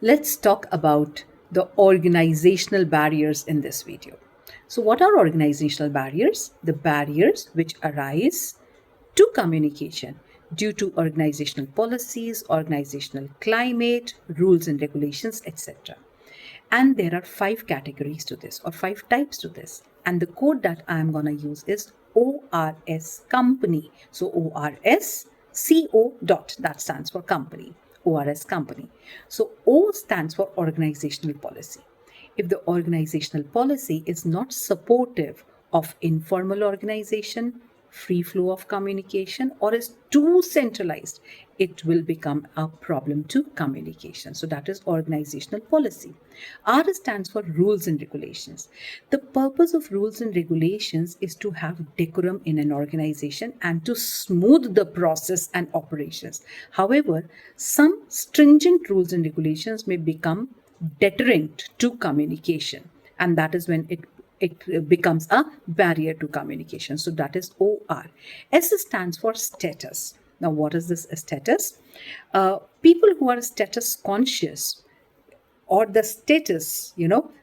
Let's talk about the organizational barriers in this video. So, what are organizational barriers? The barriers which arise to communication due to organizational policies, organizational climate, rules and regulations, etc. And there are five categories to this or five types to this. And the code that I am going to use is ORS company. So ORS CO dot, that stands for company. ORS company. So O stands for organizational policy. If the organizational policy is not supportive of informal organization, free flow of communication, or is too centralized, it will become a problem to communication. So that is organizational policy. R stands for rules and regulations. The purpose of rules and regulations is to have decorum in an organization and to smooth the process and operations. However, some stringent rules and regulations may become deterrent to communication, and that is when it becomes a barrier to communication. So that is OR. S stands for status. Now, what is this status? People who are status conscious or the status,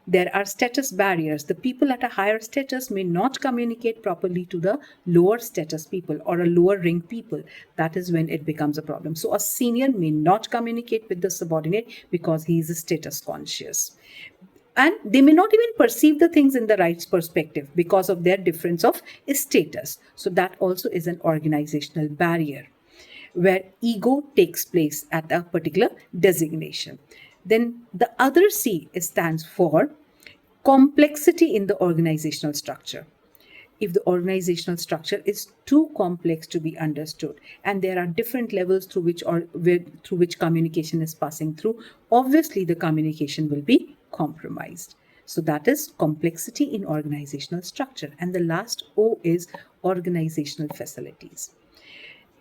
there are status barriers. The people at a higher status may not communicate properly to the lower status people or a lower rank people. That is when it becomes a problem. So a senior may not communicate with the subordinate because he is status conscious, and they may not even perceive the things in the right perspective because of their difference of status. So that also is an organizational barrier where ego takes place at a particular designation. Then the other C stands for complexity in the organizational structure. If the organizational structure is too complex to be understood and there are different levels through which communication is passing through, obviously the communication will be compromised. So that is complexity in organizational structure. And the last O is organizational facilities.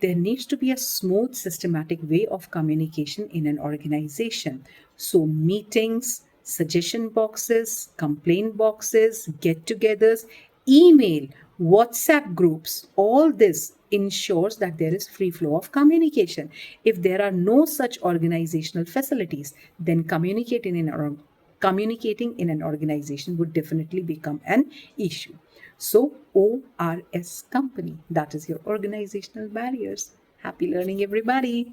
There needs to be a smooth, systematic way of communication in an organization. So meetings, suggestion boxes, complaint boxes, get-togethers, email, WhatsApp groups, all this ensures that there is free flow of communication. If there are no such organizational facilities, then communicating in an organization would definitely become an issue. So ORS company, that is your organizational barriers. Happy learning, everybody.